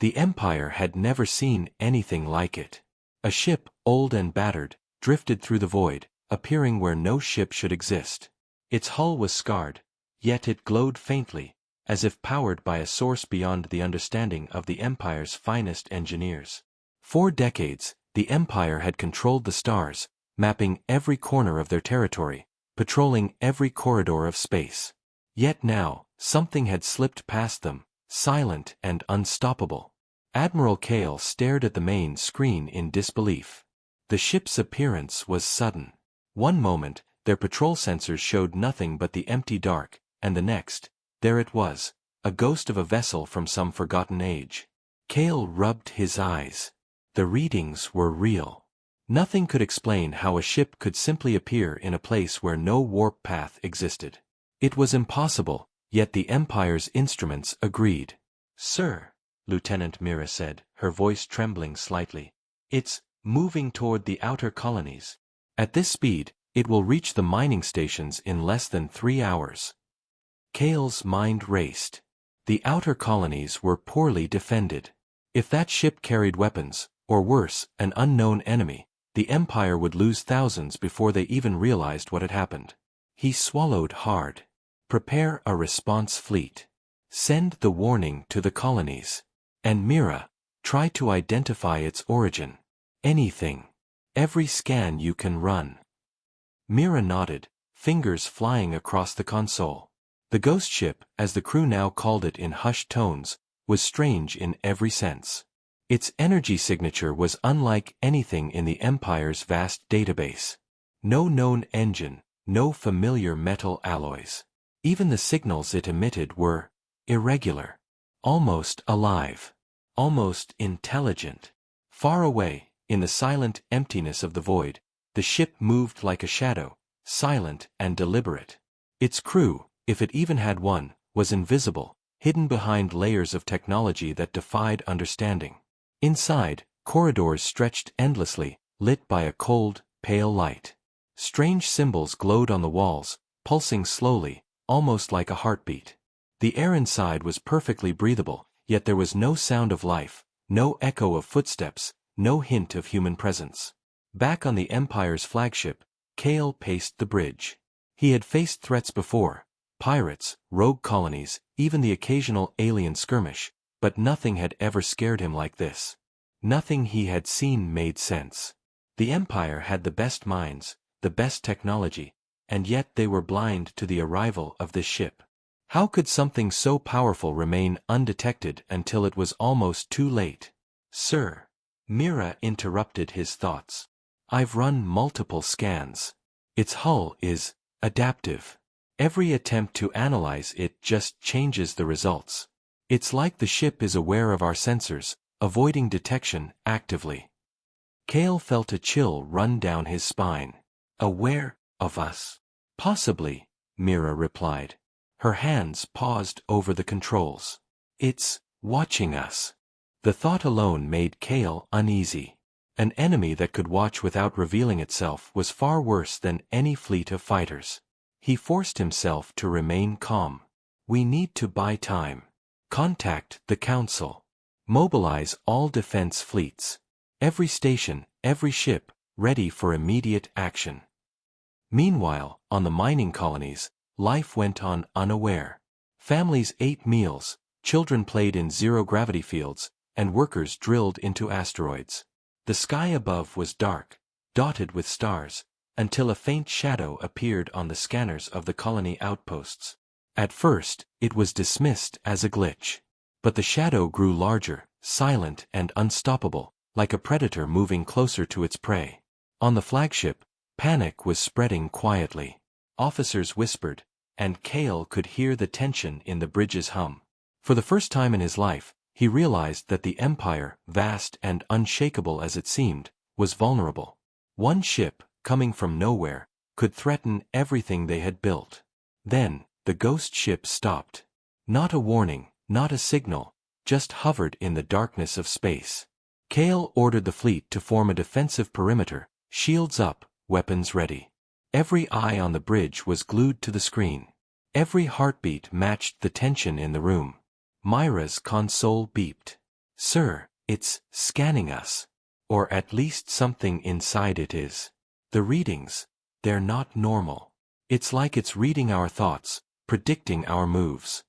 The Empire had never seen anything like it. A ship, old and battered, drifted through the void, appearing where no ship should exist. Its hull was scarred, yet it glowed faintly, as if powered by a source beyond the understanding of the Empire's finest engineers. For decades, the Empire had controlled the stars, mapping every corner of their territory, patrolling every corridor of space. Yet now, something had slipped past them, silent and unstoppable. Admiral Kale stared at the main screen in disbelief. The ship's appearance was sudden. One moment, their patrol sensors showed nothing but the empty dark, and the next, there it was, a ghost of a vessel from some forgotten age. Kale rubbed his eyes. The readings were real. Nothing could explain how a ship could simply appear in a place where no warp path existed. It was impossible, yet the Empire's instruments agreed. "Sir," Lieutenant Mira said, her voice trembling slightly, "it's moving toward the outer colonies. At this speed, it will reach the mining stations in less than 3 hours." Kale's mind raced. The outer colonies were poorly defended. If that ship carried weapons, or worse, an unknown enemy, the Empire would lose thousands before they even realized what had happened. He swallowed hard. Prepare a response fleet. Send the warning to the colonies. And Mira, try to identify its origin. Anything. Every scan you can run. Mira nodded, fingers flying across the console. The ghost ship, as the crew now called it in hushed tones, was strange in every sense. Its energy signature was unlike anything in the Empire's vast database. No known engine, no familiar metal alloys. Even the signals it emitted were irregular, almost alive, almost intelligent. Far away, in the silent emptiness of the void, the ship moved like a shadow, silent and deliberate. Its crew, if it even had one, was invisible, hidden behind layers of technology that defied understanding. Inside, corridors stretched endlessly, lit by a cold, pale light. Strange symbols glowed on the walls, pulsing slowly, almost like a heartbeat. The air inside was perfectly breathable, yet there was no sound of life, no echo of footsteps, no hint of human presence. Back on the Empire's flagship, Kale paced the bridge. He had faced threats before, pirates, rogue colonies, even the occasional alien skirmish, but nothing had ever scared him like this. Nothing he had seen made sense. The Empire had the best minds, the best technology, and yet they were blind to the arrival of this ship. How could something so powerful remain undetected until it was almost too late? "Sir," Mira interrupted his thoughts. "I've run multiple scans. Its hull is adaptive. Every attempt to analyze it just changes the results. It's like the ship is aware of our sensors, avoiding detection actively." Kale felt a chill run down his spine. "Aware of us?" "Possibly," Mira replied. Her hands paused over the controls. "It's watching us." The thought alone made Kale uneasy. An enemy that could watch without revealing itself was far worse than any fleet of fighters. He forced himself to remain calm. "We need to buy time. Contact the Council. Mobilize all defense fleets. Every station, every ship, ready for immediate action." Meanwhile, on the mining colonies, life went on unaware. Families ate meals, children played in zero-gravity fields, and workers drilled into asteroids. The sky above was dark, dotted with stars, until a faint shadow appeared on the scanners of the colony outposts. At first, it was dismissed as a glitch. But the shadow grew larger, silent and unstoppable, like a predator moving closer to its prey. On the flagship, panic was spreading quietly. Officers whispered, and Kale could hear the tension in the bridge's hum. For the first time in his life, he realized that the Empire, vast and unshakable as it seemed, was vulnerable. One ship, coming from nowhere, could threaten everything they had built. Then, the ghost ship stopped. Not a warning, not a signal, just hovered in the darkness of space. Kale ordered the fleet to form a defensive perimeter, shields up, weapons ready. Every eye on the bridge was glued to the screen. Every heartbeat matched the tension in the room. Myra's console beeped. Sir, it's scanning us. Or at least something inside it is. The readings, they're not normal. It's like it's reading our thoughts, predicting our moves.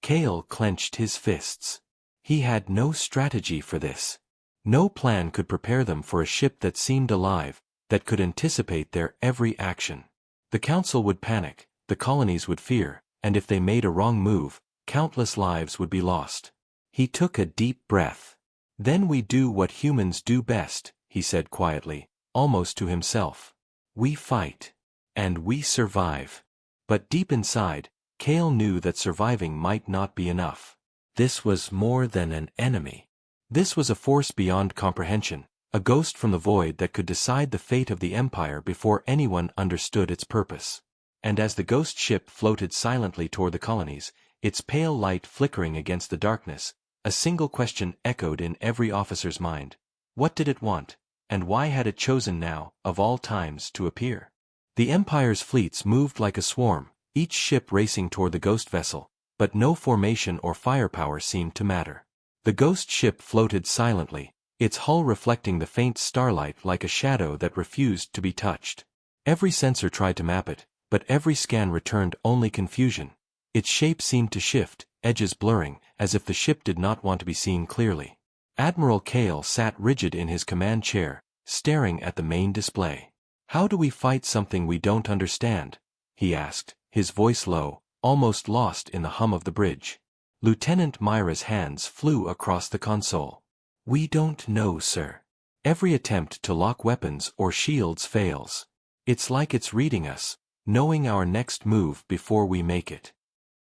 Kale clenched his fists. He had no strategy for this. No plan could prepare them for a ship that seemed alive, that could anticipate their every action. The council would panic, the colonies would fear, and if they made a wrong move, countless lives would be lost. He took a deep breath. Then we do what humans do best, he said quietly, almost to himself. We fight. And we survive. But deep inside, Kale knew that surviving might not be enough. This was more than an enemy. This was a force beyond comprehension, a ghost from the void that could decide the fate of the Empire before anyone understood its purpose. And as the ghost ship floated silently toward the colonies, its pale light flickering against the darkness, a single question echoed in every officer's mind. What did it want? And why had it chosen now, of all times, to appear? The Empire's fleets moved like a swarm, each ship racing toward the ghost vessel, but no formation or firepower seemed to matter. The ghost ship floated silently, its hull reflecting the faint starlight like a shadow that refused to be touched. Every sensor tried to map it, but every scan returned only confusion. Its shape seemed to shift, edges blurring, as if the ship did not want to be seen clearly. Admiral Kale sat rigid in his command chair, staring at the main display. How do we fight something we don't understand? He asked, his voice low, almost lost in the hum of the bridge. Lieutenant Myra's hands flew across the console. We don't know, sir. Every attempt to lock weapons or shields fails. It's like it's reading us, knowing our next move before we make it.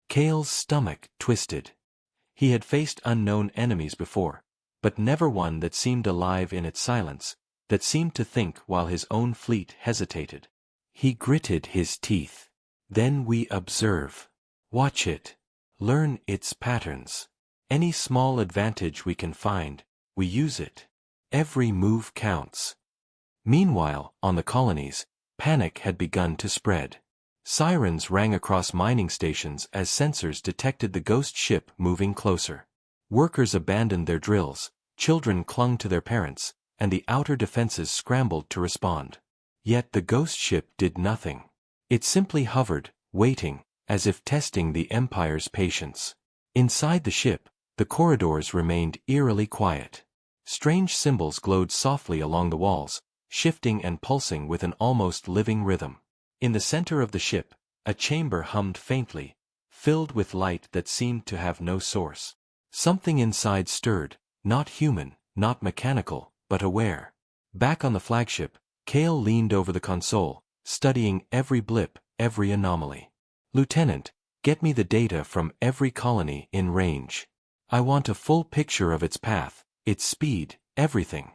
Kale's stomach twisted. He had faced unknown enemies before, but never one that seemed alive in its silence, that seemed to think while his own fleet hesitated. He gritted his teeth. Then we observe. Watch it. Learn its patterns. Any small advantage we can find, we use it. Every move counts. Meanwhile, on the colonies, panic had begun to spread. Sirens rang across mining stations as sensors detected the ghost ship moving closer. Workers abandoned their drills, children clung to their parents, and the outer defenses scrambled to respond. Yet the ghost ship did nothing. It simply hovered, waiting, as if testing the Empire's patience. Inside the ship, the corridors remained eerily quiet. Strange symbols glowed softly along the walls, shifting and pulsing with an almost living rhythm. In the center of the ship, a chamber hummed faintly, filled with light that seemed to have no source. Something inside stirred, not human, not mechanical, but aware. Back on the flagship, Kale leaned over the console, studying every blip, every anomaly. Lieutenant, get me the data from every colony in range. I want a full picture of its path, its speed, everything.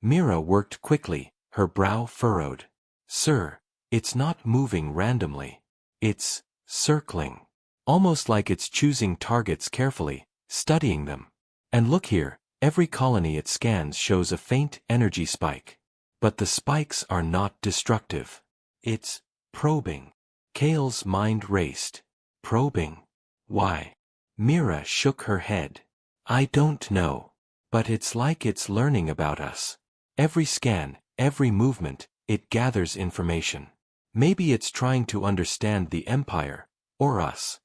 Mira worked quickly, her brow furrowed. Sir, it's not moving randomly. It's circling. Almost like it's choosing targets carefully, studying them. And look here, every colony it scans shows a faint energy spike. But the spikes are not destructive. It's probing. Kale's mind raced. Probing? Why? Mira shook her head. I don't know. But it's like it's learning about us. Every scan, every movement, it gathers information. Maybe it's trying to understand the Empire, or us.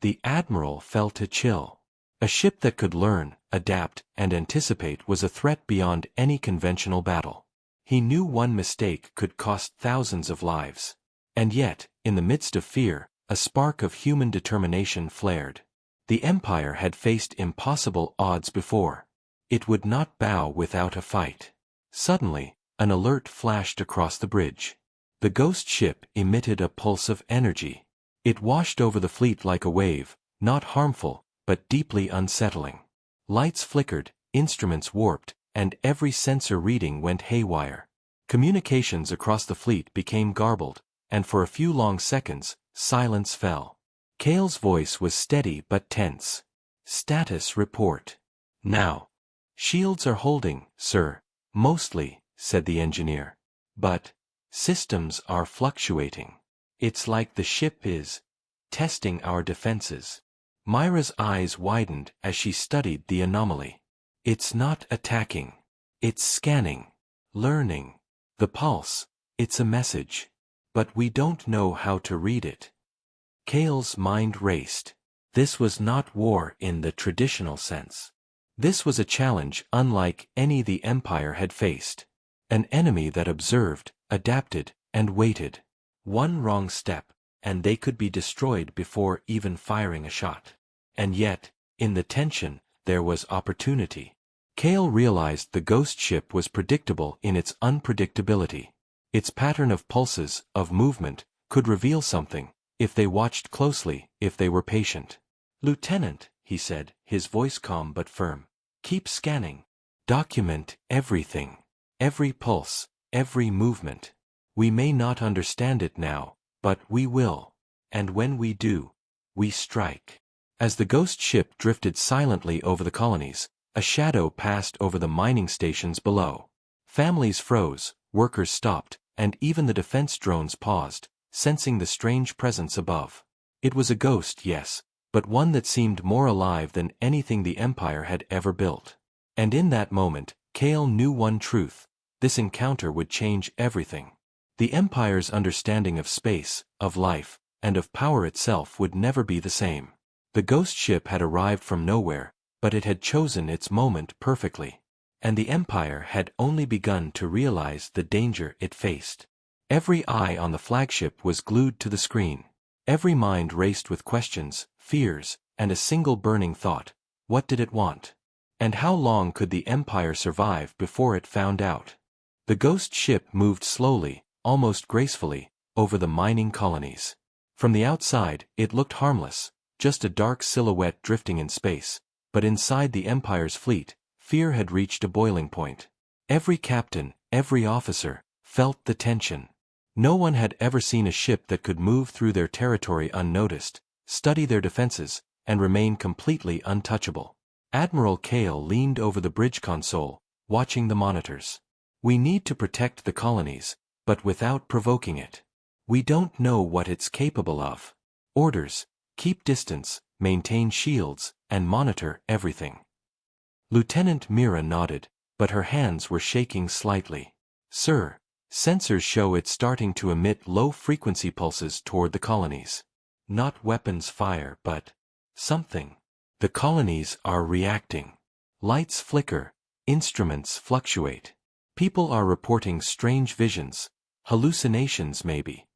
The Admiral felt a chill. A ship that could learn, adapt, and anticipate was a threat beyond any conventional battle. He knew one mistake could cost thousands of lives. And yet, in the midst of fear, a spark of human determination flared. The Empire had faced impossible odds before. It would not bow without a fight. Suddenly, an alert flashed across the bridge. The ghost ship emitted a pulse of energy. It washed over the fleet like a wave, not harmful, but deeply unsettling. Lights flickered, instruments warped, and every sensor reading went haywire. Communications across the fleet became garbled, and for a few long seconds, silence fell. Kale's voice was steady but tense. Status report. Now. Shields are holding, sir. Mostly, said the engineer. But systems are fluctuating. It's like the ship is testing our defenses. Myra's eyes widened as she studied the anomaly. It's not attacking. It's scanning. Learning. The pulse. It's a message. But we don't know how to read it. Kale's mind raced. This was not war in the traditional sense. This was a challenge unlike any the Empire had faced. An enemy that observed, adapted, and waited. One wrong step, and they could be destroyed before even firing a shot. And yet, in the tension, there was opportunity. Kale realized the ghost ship was predictable in its unpredictability. Its pattern of pulses, of movement, could reveal something, if they watched closely, if they were patient. "Lieutenant," he said, his voice calm but firm. "Keep scanning. Document everything. Every pulse, every movement. We may not understand it now, but we will. And when we do, we strike." As the ghost ship drifted silently over the colonies, a shadow passed over the mining stations below. Families froze, workers stopped, and even the defense drones paused, sensing the strange presence above. It was a ghost, yes, but one that seemed more alive than anything the Empire had ever built. And in that moment, Kale knew one truth: this encounter would change everything. The Empire's understanding of space, of life, and of power itself would never be the same. The ghost ship had arrived from nowhere, but it had chosen its moment perfectly. And the Empire had only begun to realize the danger it faced. Every eye on the flagship was glued to the screen. Every mind raced with questions, fears, and a single burning thought: what did it want? And how long could the Empire survive before it found out? The ghost ship moved slowly, almost gracefully, over the mining colonies. From the outside, it looked harmless, just a dark silhouette drifting in space, but inside the Empire's fleet, fear had reached a boiling point. Every captain, every officer, felt the tension. No one had ever seen a ship that could move through their territory unnoticed, study their defenses, and remain completely untouchable. Admiral Kale leaned over the bridge console, watching the monitors. "We need to protect the colonies, but without provoking it. We don't know what it's capable of. Orders: keep distance, maintain shields, and monitor everything." Lieutenant Mira nodded, but her hands were shaking slightly. "Sir, sensors show it's starting to emit low-frequency pulses toward the colonies. Not weapons fire, but something. The colonies are reacting. Lights flicker, instruments fluctuate. People are reporting strange visions, hallucinations maybe."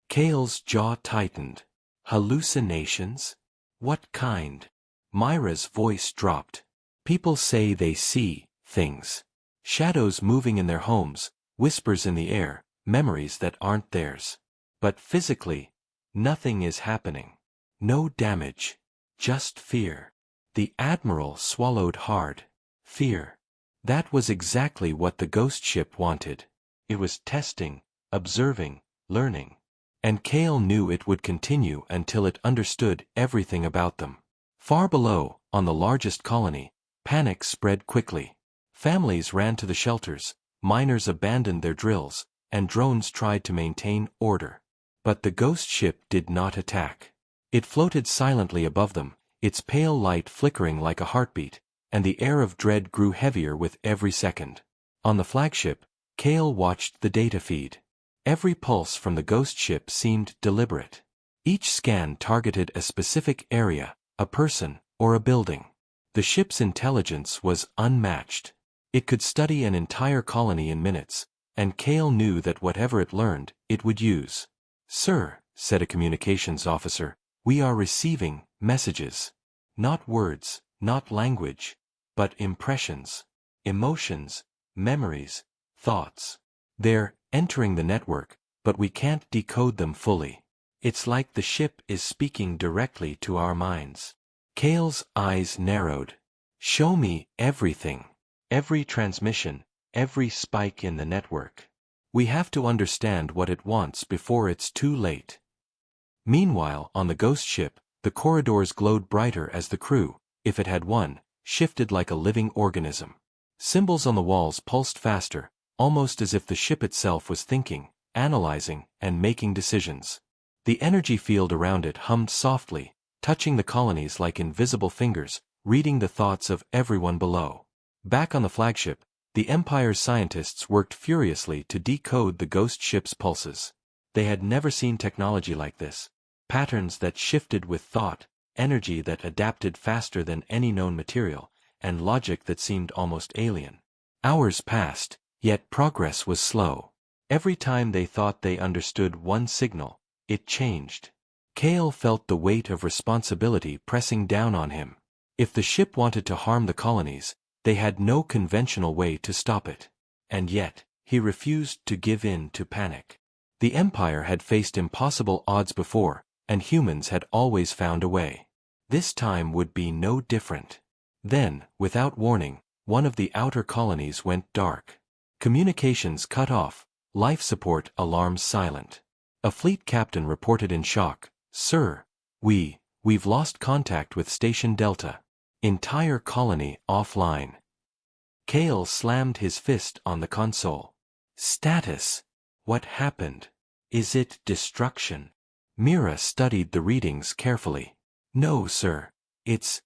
Kale's jaw tightened. Hallucinations? What kind? Myra's voice dropped. "People say they see things. Shadows moving in their homes, whispers in the air, memories that aren't theirs. But physically, nothing is happening. No damage. Just fear." The Admiral swallowed hard. Fear. That was exactly what the ghost ship wanted. It was testing, observing, learning. And Kale knew it would continue until it understood everything about them. Far below, on the largest colony, panic spread quickly. Families ran to the shelters, miners abandoned their drills, and drones tried to maintain order. But the ghost ship did not attack. It floated silently above them, its pale light flickering like a heartbeat, and the air of dread grew heavier with every second. On the flagship, Kale watched the data feed. Every pulse from the ghost ship seemed deliberate. Each scan targeted a specific area, a person, or a building. The ship's intelligence was unmatched. It could study an entire colony in minutes, and Kale knew that whatever it learned, it would use. "Sir," said a communications officer, "we are receiving messages. Not words, not language, but impressions, emotions, memories, thoughts. They're entering the network, but we can't decode them fully. It's like the ship is speaking directly to our minds." Kale's eyes narrowed. "Show me everything. Every transmission, every spike in the network. We have to understand what it wants before it's too late." Meanwhile, on the ghost ship, the corridors glowed brighter as the crew, if it had one, shifted like a living organism. Symbols on the walls pulsed faster, almost as if the ship itself was thinking, analyzing, and making decisions. The energy field around it hummed softly, touching the colonies like invisible fingers, reading the thoughts of everyone below. Back on the flagship, the Empire's scientists worked furiously to decode the ghost ship's pulses. They had never seen technology like this. Patterns that shifted with thought, energy that adapted faster than any known material, and logic that seemed almost alien. Hours passed, yet progress was slow. Every time they thought they understood one signal, it changed. Kale felt the weight of responsibility pressing down on him. If the ship wanted to harm the colonies, they had no conventional way to stop it. And yet, he refused to give in to panic. The Empire had faced impossible odds before, and humans had always found a way. This time would be no different. Then, without warning, one of the outer colonies went dark. Communications cut off, life support alarms silent. A fleet captain reported in shock, "Sir, we've lost contact with Station Delta. Entire colony offline." Kale slammed his fist on the console. "Status. What happened? Is it destruction?" Mira studied the readings carefully. "No, sir. It's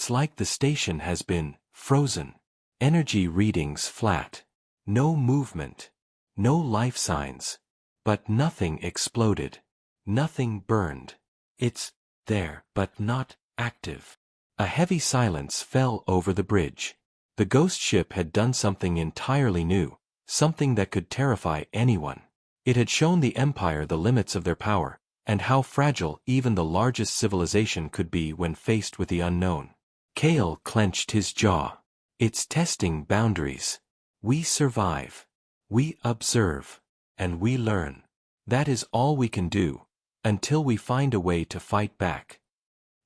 like the station has been frozen. Energy readings flat. No movement. No life signs. But nothing exploded. Nothing burned. It's there, but not active." A heavy silence fell over the bridge. The ghost ship had done something entirely new, something that could terrify anyone. It had shown the Empire the limits of their power, and how fragile even the largest civilization could be when faced with the unknown. Kale clenched his jaw. "It's testing boundaries. We survive. We observe. And we learn. That is all we can do, until we find a way to fight back."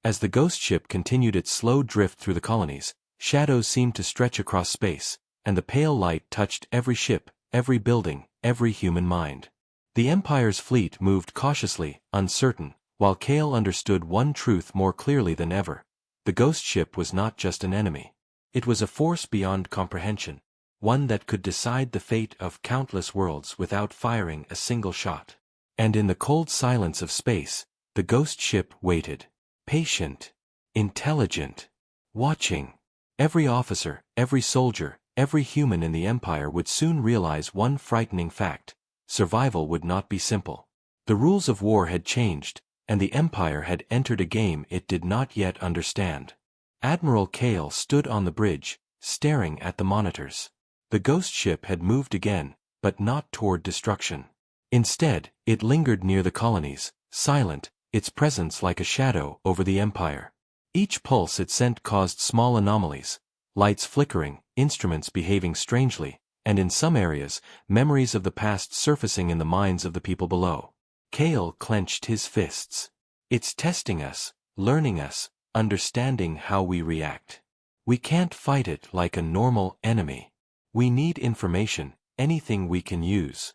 As the ghost ship continued its slow drift through the colonies, shadows seemed to stretch across space, and the pale light touched every ship, every building, every human mind. The Empire's fleet moved cautiously, uncertain, while Kale understood one truth more clearly than ever. The ghost ship was not just an enemy. It was a force beyond comprehension, one that could decide the fate of countless worlds without firing a single shot. And in the cold silence of space, the ghost ship waited. Patient. Intelligent. Watching. Every officer, every soldier, every human in the Empire would soon realize one frightening fact: survival would not be simple. The rules of war had changed, and the Empire had entered a game it did not yet understand. Admiral Kale stood on the bridge, staring at the monitors. The ghost ship had moved again, but not toward destruction. Instead, it lingered near the colonies, silent, its presence like a shadow over the Empire. Each pulse it sent caused small anomalies, lights flickering, instruments behaving strangely, and in some areas, memories of the past surfacing in the minds of the people below. Kale clenched his fists. "It's testing us, learning us, understanding how we react. We can't fight it like a normal enemy. We need information, anything we can use."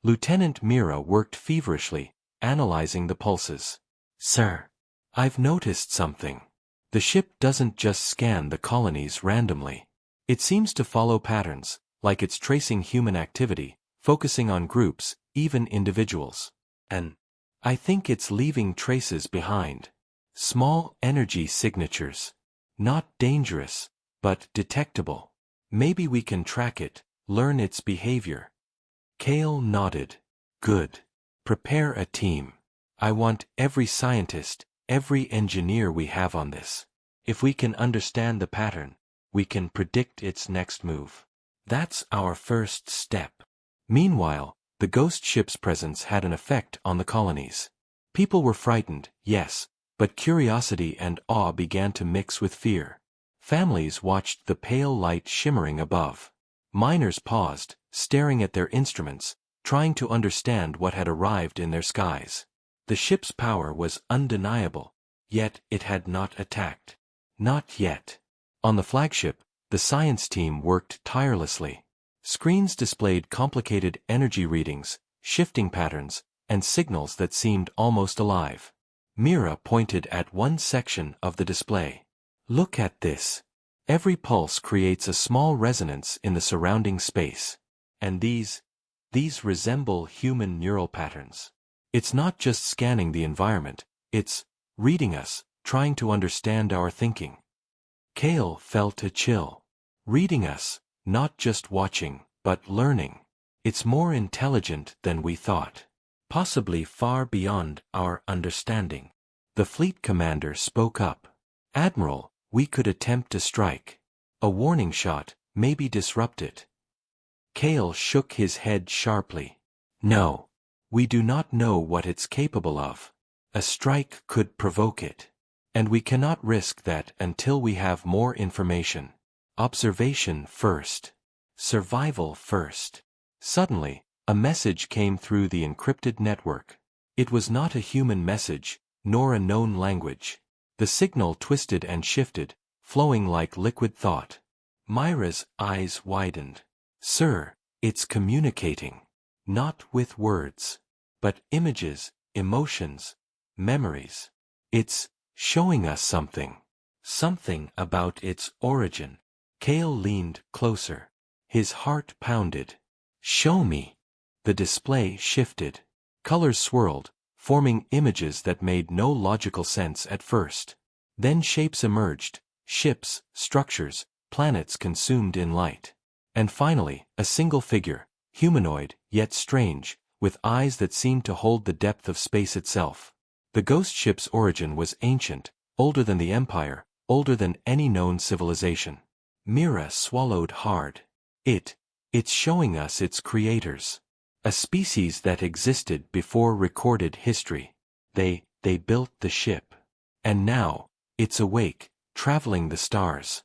Lieutenant Mira worked feverishly, analyzing the pulses. "Sir, I've noticed something. The ship doesn't just scan the colonies randomly. It seems to follow patterns, like it's tracing human activity, focusing on groups, even individuals. And I think it's leaving traces behind. Small energy signatures. Not dangerous, but detectable. Maybe we can track it, learn its behavior." Kale nodded. "Good. Prepare a team. I want every scientist, every engineer we have on this. If we can understand the pattern, we can predict its next move. That's our first step." Meanwhile, the ghost ship's presence had an effect on the colonies. People were frightened, yes, but curiosity and awe began to mix with fear. Families watched the pale light shimmering above. Miners paused, staring at their instruments, trying to understand what had arrived in their skies. The ship's power was undeniable, yet it had not attacked. Not yet. On the flagship, the science team worked tirelessly. Screens displayed complicated energy readings, shifting patterns, and signals that seemed almost alive. Mira pointed at one section of the display. "Look at this. Every pulse creates a small resonance in the surrounding space. And these resemble human neural patterns. It's not just scanning the environment, it's reading us, trying to understand our thinking. Kale felt a chill. Reading us, not just watching, but learning. It's more intelligent than we thought. Possibly far beyond our understanding. The fleet commander spoke up. Admiral, we could attempt to strike. A warning shot, maybe disrupt it. Kale shook his head sharply. No. We do not know what it's capable of. A strike could provoke it. And we cannot risk that until we have more information. Observation first. Survival first. Suddenly, a message came through the encrypted network. It was not a human message, nor a known language. The signal twisted and shifted, flowing like liquid thought. Myra's eyes widened. Sir, it's communicating. Not with words. But images, emotions, memories. It's showing us something. Something about its origin. Kale leaned closer. His heart pounded. Show me. The display shifted. Colors swirled, forming images that made no logical sense at first. Then shapes emerged, ships, structures, planets consumed in light. And finally, a single figure, humanoid, yet strange, with eyes that seemed to hold the depth of space itself. The ghost ship's origin was ancient, older than the Empire, older than any known civilization. Mira swallowed hard. It's showing us its creators. A species that existed before recorded history. They built the ship. And now, it's awake, traveling the stars.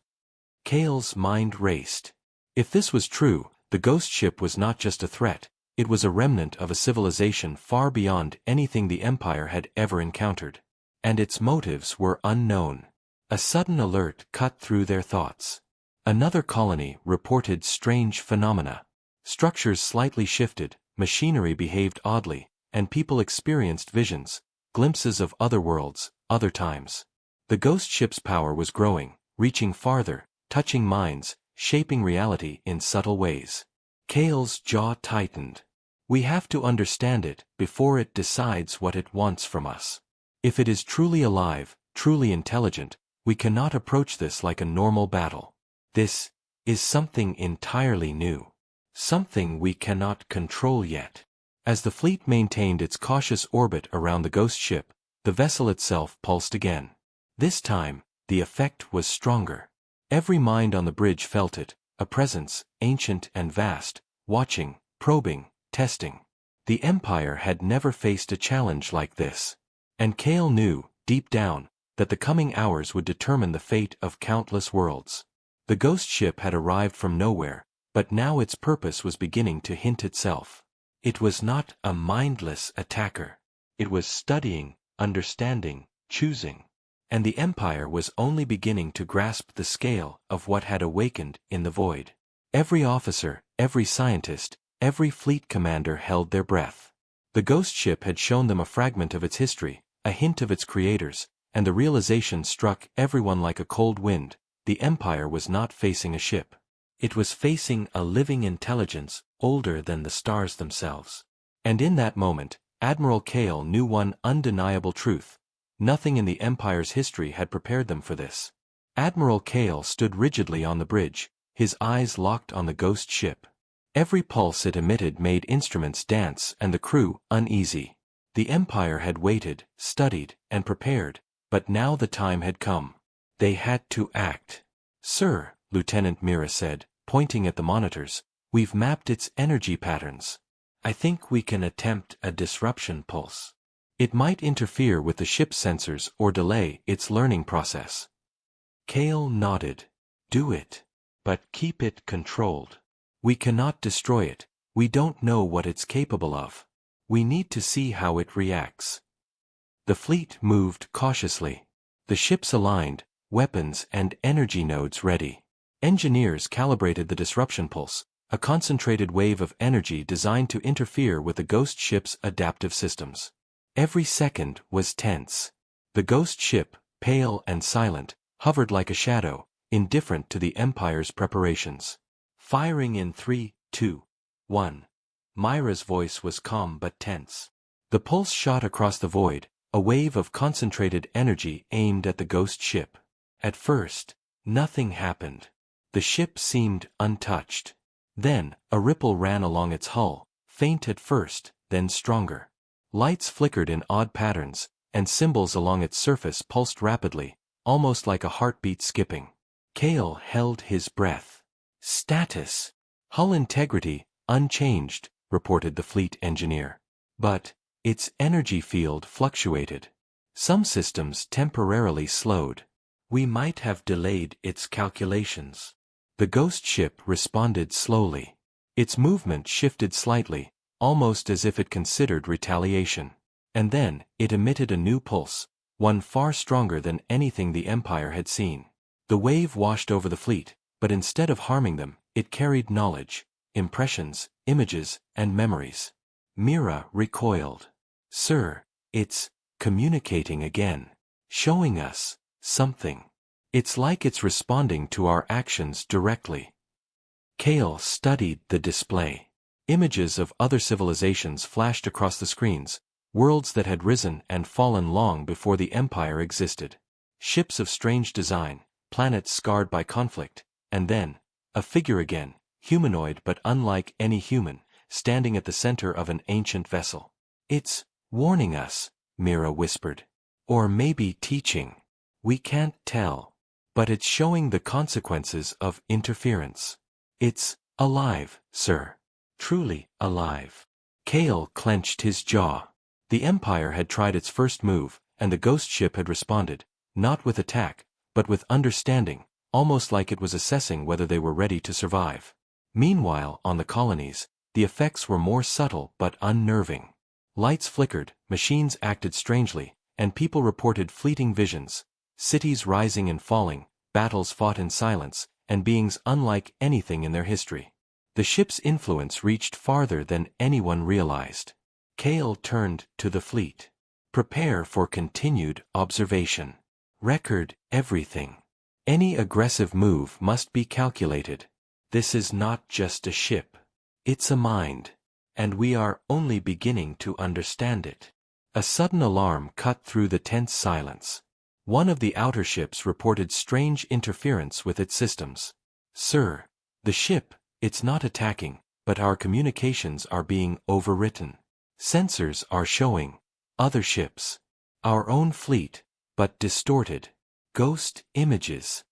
Kale's mind raced. If this was true, the ghost ship was not just a threat, it was a remnant of a civilization far beyond anything the Empire had ever encountered. And its motives were unknown. A sudden alert cut through their thoughts. Another colony reported strange phenomena. Structures slightly shifted, machinery behaved oddly, and people experienced visions, glimpses of other worlds, other times. The ghost ship's power was growing, reaching farther, touching minds, shaping reality in subtle ways. Kale's jaw tightened. We have to understand it before it decides what it wants from us. If it is truly alive, truly intelligent, we cannot approach this like a normal battle. This is something entirely new. Something we cannot control yet. As the fleet maintained its cautious orbit around the ghost ship, the vessel itself pulsed again. This time, the effect was stronger. Every mind on the bridge felt it, a presence, ancient and vast, watching, probing, testing. The Empire had never faced a challenge like this. And Kale knew, deep down, that the coming hours would determine the fate of countless worlds. The ghost ship had arrived from nowhere, but now its purpose was beginning to hint itself. It was not a mindless attacker. It was studying, understanding, choosing. And the Empire was only beginning to grasp the scale of what had awakened in the void. Every officer, every scientist, every fleet commander held their breath. The ghost ship had shown them a fragment of its history, a hint of its creators, and the realization struck everyone like a cold wind. The Empire was not facing a ship. It was facing a living intelligence, older than the stars themselves. And in that moment, Admiral Kale knew one undeniable truth. Nothing in the Empire's history had prepared them for this. Admiral Kale stood rigidly on the bridge, his eyes locked on the ghost ship. Every pulse it emitted made instruments dance and the crew uneasy. The Empire had waited, studied, and prepared, but now the time had come. They had to act. Sir, Lieutenant Mira said, pointing at the monitors, we've mapped its energy patterns. I think we can attempt a disruption pulse. It might interfere with the ship's sensors or delay its learning process. Kale nodded. Do it. But keep it controlled. We cannot destroy it. We don't know what it's capable of. We need to see how it reacts. The fleet moved cautiously. The ships aligned, weapons and energy nodes ready. Engineers calibrated the disruption pulse, a concentrated wave of energy designed to interfere with the ghost ship's adaptive systems. Every second was tense. The ghost ship, pale and silent, hovered like a shadow, indifferent to the Empire's preparations. Firing in 3, 2, 1. Myra's voice was calm but tense. The pulse shot across the void, a wave of concentrated energy aimed at the ghost ship. At first, nothing happened. The ship seemed untouched. Then, a ripple ran along its hull, faint at first, then stronger. Lights flickered in odd patterns, and symbols along its surface pulsed rapidly, almost like a heartbeat skipping. Kale held his breath. Status. Hull integrity, unchanged, reported the fleet engineer. But its energy field fluctuated. Some systems temporarily slowed. We might have delayed its calculations. The ghost ship responded slowly. Its movement shifted slightly, almost as if it considered retaliation. And then, it emitted a new pulse, one far stronger than anything the Empire had seen. The wave washed over the fleet, but instead of harming them, it carried knowledge, impressions, images, and memories. Mira recoiled. Sir, it's communicating again. Showing us something. It's like it's responding to our actions directly. Kale studied the display. Images of other civilizations flashed across the screens, worlds that had risen and fallen long before the Empire existed. Ships of strange design, planets scarred by conflict, and then, a figure again, humanoid but unlike any human, standing at the center of an ancient vessel. It's warning us, Mira whispered. Or maybe teaching. We can't tell. But it's showing the consequences of interference. It's alive, sir. Truly alive. Kale clenched his jaw. The Empire had tried its first move, and the ghost ship had responded, not with attack, but with understanding, almost like it was assessing whether they were ready to survive. Meanwhile, on the colonies, the effects were more subtle but unnerving. Lights flickered, machines acted strangely, and people reported fleeting visions, cities rising and falling, battles fought in silence, and beings unlike anything in their history. The ship's influence reached farther than anyone realized. Kale turned to the fleet. Prepare for continued observation. Record everything. Any aggressive move must be calculated. This is not just a ship. It's a mind. And we are only beginning to understand it. A sudden alarm cut through the tense silence. One of the outer ships reported strange interference with its systems. Sir, the ship, it's not attacking, but our communications are being overwritten. Sensors are showing other ships. Our own fleet, but distorted. Ghost images.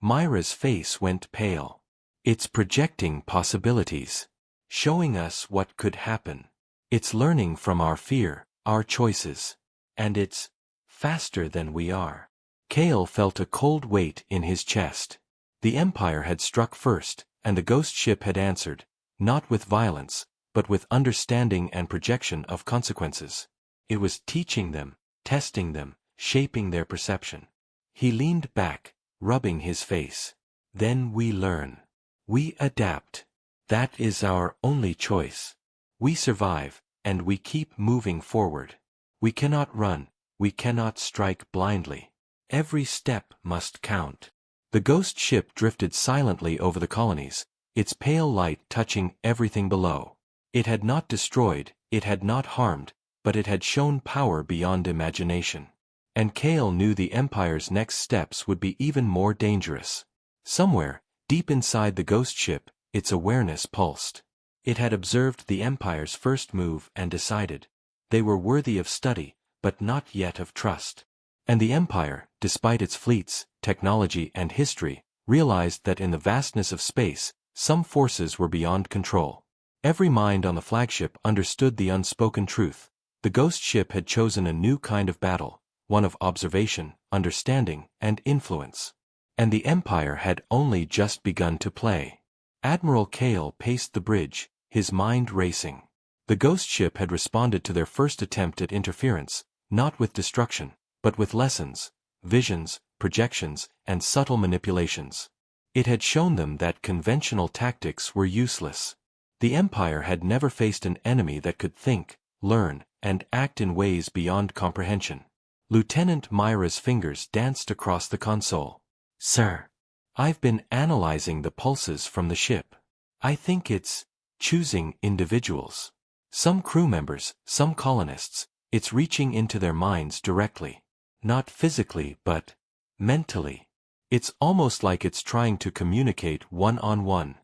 Myra's face went pale. It's projecting possibilities. Showing us what could happen. It's learning from our fear, our choices. And it's faster than we are. Kale felt a cold weight in his chest. The Empire had struck first, and the ghost ship had answered, not with violence, but with understanding and projection of consequences. It was teaching them, testing them, shaping their perception. He leaned back, rubbing his face. Then we learn. We adapt. That is our only choice. We survive, and we keep moving forward. We cannot run, we cannot strike blindly. Every step must count. The ghost ship drifted silently over the colonies, its pale light touching everything below. It had not destroyed, it had not harmed, but it had shown power beyond imagination. And Kale knew the Empire's next steps would be even more dangerous. Somewhere, deep inside the ghost ship, its awareness pulsed. It had observed the Empire's first move and decided. They were worthy of study, but not yet of trust. And the Empire, despite its fleets, technology and history, realized that in the vastness of space, some forces were beyond control. Every mind on the flagship understood the unspoken truth. The ghost ship had chosen a new kind of battle, one of observation, understanding, and influence. And the Empire had only just begun to play. Admiral Kale paced the bridge, his mind racing. The ghost ship had responded to their first attempt at interference, not with destruction, but with lessons, visions, projections, and subtle manipulations. It had shown them that conventional tactics were useless. The Empire had never faced an enemy that could think, learn, and act in ways beyond comprehension. Lieutenant Myra's fingers danced across the console. Sir, I've been analyzing the pulses from the ship. I think it's choosing individuals. Some crew members, some colonists. It's reaching into their minds directly. Not physically, but mentally. It's almost like it's trying to communicate one-on-one.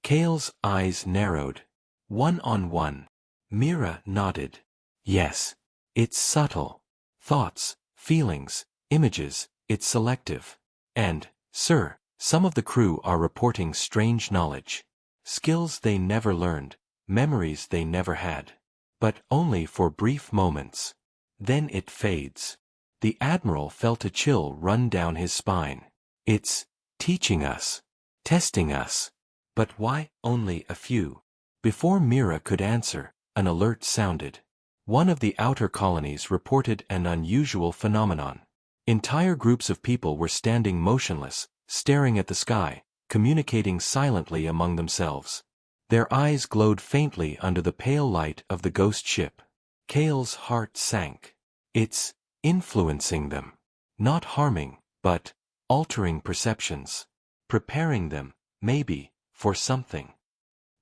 Kale's eyes narrowed. One-on-one. Mira nodded. Yes. It's subtle. Thoughts, feelings, images, it's selective. And, sir, some of the crew are reporting strange knowledge. Skills they never learned, memories they never had. But only for brief moments. Then it fades. The Admiral felt a chill run down his spine. It's teaching us. Testing us. But why only a few? Before Mira could answer, an alert sounded. One of the outer colonies reported an unusual phenomenon. Entire groups of people were standing motionless, staring at the sky, communicating silently among themselves. Their eyes glowed faintly under the pale light of the ghost ship. Kale's heart sank. It's influencing them. Not harming, but altering perceptions. Preparing them, maybe, for something.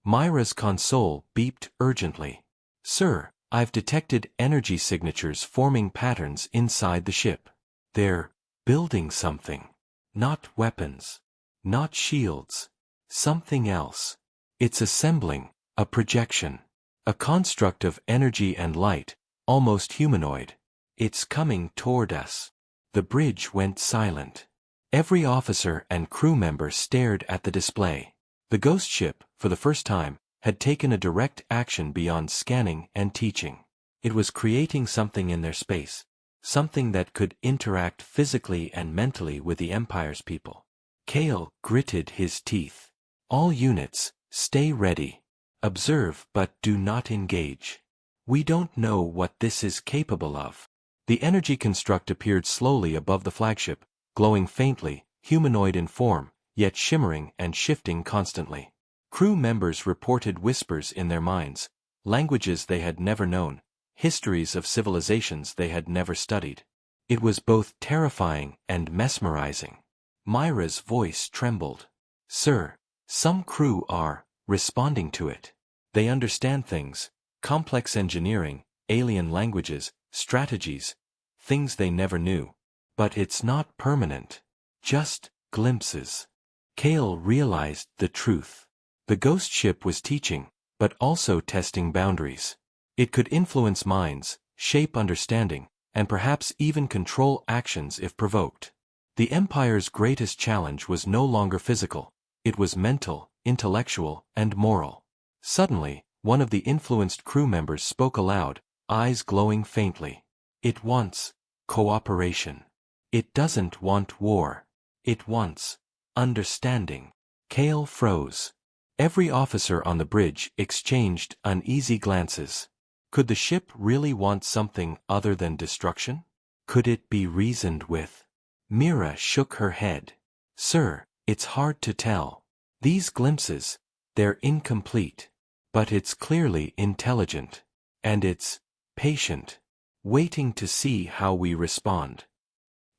Myra's console beeped urgently. Sir, I've detected energy signatures forming patterns inside the ship. They're building something. Not weapons. Not shields. Something else. It's assembling, a projection. A construct of energy and light, almost humanoid. It's coming toward us. The bridge went silent. Every officer and crew member stared at the display. The ghost ship, for the first time, had taken a direct action beyond scanning and teaching. It was creating something in their space. Something that could interact physically and mentally with the Empire's people. Kale gritted his teeth. All units, stay ready. Observe but do not engage. We don't know what this is capable of. The energy construct appeared slowly above the flagship, glowing faintly, humanoid in form, yet shimmering and shifting constantly. Crew members reported whispers in their minds, languages they had never known, histories of civilizations they had never studied. It was both terrifying and mesmerizing. Myra's voice trembled. Sir, some crew are responding to it. They understand things, complex engineering, alien languages, strategies, things they never knew. But it's not permanent. Just glimpses. Kale realized the truth. The ghost ship was teaching, but also testing boundaries. It could influence minds, shape understanding, and perhaps even control actions if provoked. The Empire's greatest challenge was no longer physical. It was mental, intellectual, and moral. Suddenly, one of the influenced crew members spoke aloud, eyes glowing faintly. It wants cooperation. It doesn't want war. It wants understanding. Kale froze. Every officer on the bridge exchanged uneasy glances. Could the ship really want something other than destruction? Could it be reasoned with? Mira shook her head. Sir, it's hard to tell. These glimpses, they're incomplete. But it's clearly intelligent. And it's patient. Waiting to see how we respond.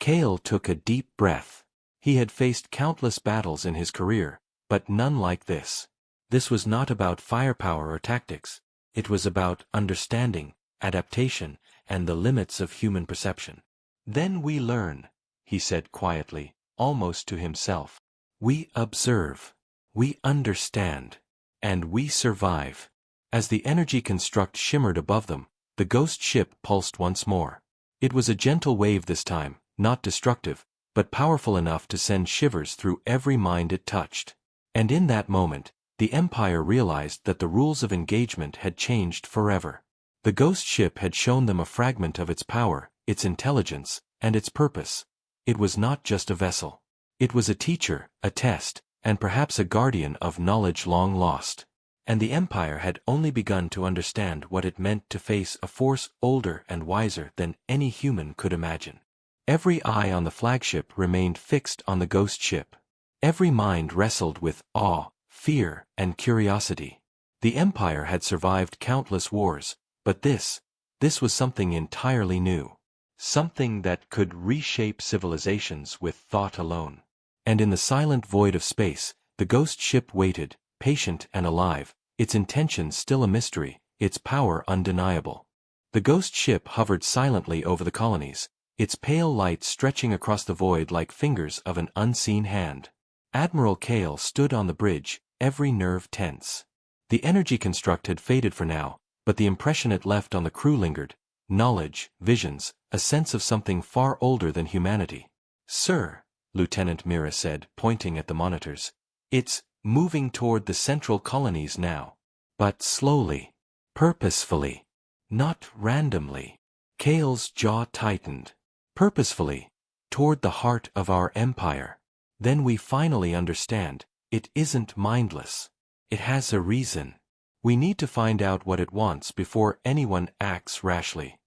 Kale took a deep breath. He had faced countless battles in his career, but none like this. This was not about firepower or tactics. It was about understanding, adaptation, and the limits of human perception. Then we learn, he said quietly, almost to himself. We observe. We understand. And we survive. As the energy construct shimmered above them, the ghost ship pulsed once more. It was a gentle wave this time, not destructive, but powerful enough to send shivers through every mind it touched. And in that moment, the Empire realized that the rules of engagement had changed forever. The ghost ship had shown them a fragment of its power, its intelligence, and its purpose. It was not just a vessel. It was a teacher, a test, and perhaps a guardian of knowledge long lost. And the Empire had only begun to understand what it meant to face a force older and wiser than any human could imagine. Every eye on the flagship remained fixed on the ghost ship. Every mind wrestled with awe, fear, and curiosity. The Empire had survived countless wars, but this was something entirely new. Something that could reshape civilizations with thought alone. And in the silent void of space, the ghost ship waited, patient and alive, its intentions still a mystery, its power undeniable. The ghost ship hovered silently over the colonies, its pale light stretching across the void like fingers of an unseen hand. Admiral Kale stood on the bridge, every nerve tense. The energy construct had faded for now, but the impression it left on the crew lingered. Knowledge, visions, a sense of something far older than humanity. "Sir," Lieutenant Mira said, pointing at the monitors, "it's moving toward the central colonies now. But slowly. Purposefully. Not randomly." Kale's jaw tightened. "Purposefully. Toward the heart of our empire. Then we finally understand, it isn't mindless. It has a reason. We need to find out what it wants before anyone acts rashly."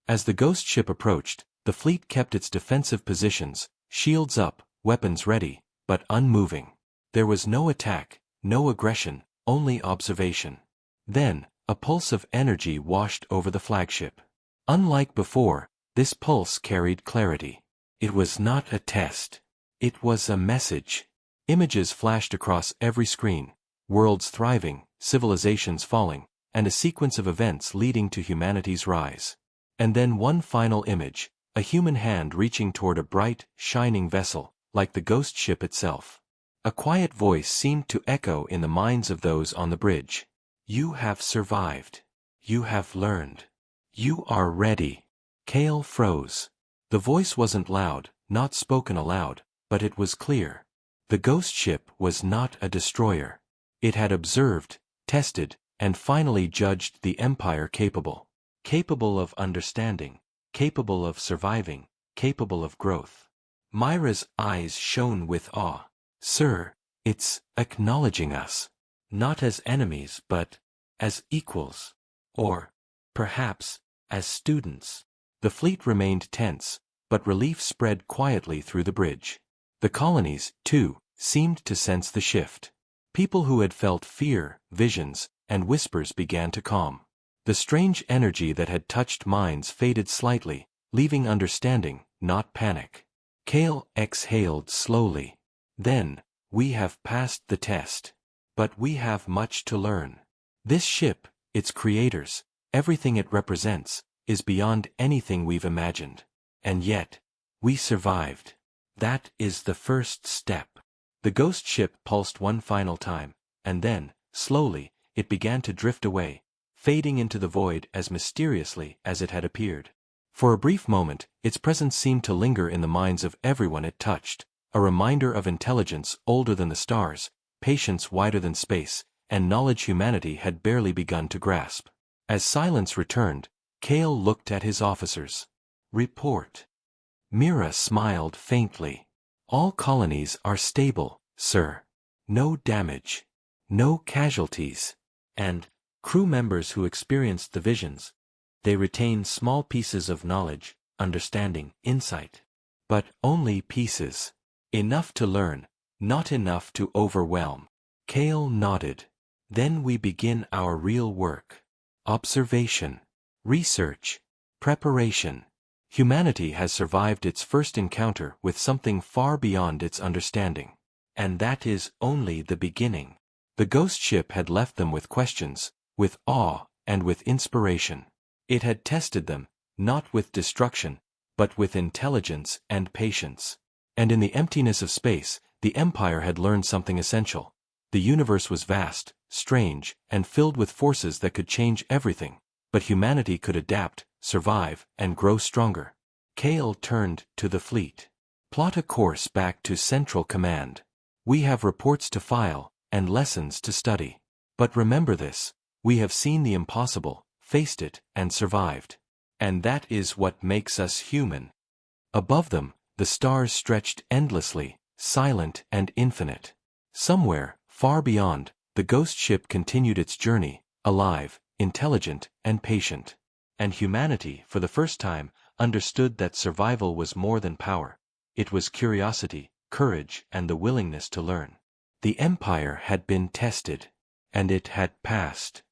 As the ghost ship approached, the fleet kept its defensive positions, shields up, weapons ready, but unmoving. There was no attack, no aggression, only observation. Then, a pulse of energy washed over the flagship. Unlike before, this pulse carried clarity. It was not a test. It was a message. Images flashed across every screen, worlds thriving, civilizations falling, and a sequence of events leading to humanity's rise. And then one final image, a human hand reaching toward a bright, shining vessel, like the ghost ship itself. A quiet voice seemed to echo in the minds of those on the bridge. "You have survived. You have learned. You are ready." Kale froze. The voice wasn't loud, not spoken aloud, but it was clear. The ghost ship was not a destroyer. It had observed, tested, and finally judged the Empire capable. Capable of understanding, capable of surviving, capable of growth. Myra's eyes shone with awe. "Sir, it's acknowledging us. Not as enemies but as equals. Or, perhaps, as students." The fleet remained tense, but relief spread quietly through the bridge. The colonies, too, seemed to sense the shift. People who had felt fear, visions, and whispers began to calm. The strange energy that had touched minds faded slightly, leaving understanding, not panic. Kale exhaled slowly. "Then, we have passed the test. But we have much to learn. This ship, its creators, everything it represents, is beyond anything we've imagined. And yet, we survived. That is the first step." The ghost ship pulsed one final time, and then, slowly, it began to drift away, fading into the void as mysteriously as it had appeared. For a brief moment, its presence seemed to linger in the minds of everyone it touched, a reminder of intelligence older than the stars, patience wider than space, and knowledge humanity had barely begun to grasp. As silence returned, Kale looked at his officers. "Report." Mira smiled faintly. "All colonies are stable, sir. No damage. No casualties. And crew members who experienced the visions, they retain small pieces of knowledge, understanding, insight. But only pieces. Enough to learn, not enough to overwhelm." Kale nodded. "Then we begin our real work. Observation. Research. Preparation. Humanity has survived its first encounter with something far beyond its understanding. And that is only the beginning." The ghost ship had left them with questions, with awe, and with inspiration. It had tested them, not with destruction, but with intelligence and patience. And in the emptiness of space, the Empire had learned something essential. The universe was vast, strange, and filled with forces that could change everything, but humanity could adapt, survive, and grow stronger. Kale turned to the fleet. "Plot a course back to Central Command. We have reports to file, and lessons to study. But remember this, we have seen the impossible, faced it, and survived. And that is what makes us human." Above them, the stars stretched endlessly, silent and infinite. Somewhere, far beyond, the ghost ship continued its journey, alive, intelligent, and patient. And humanity, for the first time, understood that survival was more than power. It was curiosity, courage, and the willingness to learn. The Empire had been tested. And it had passed.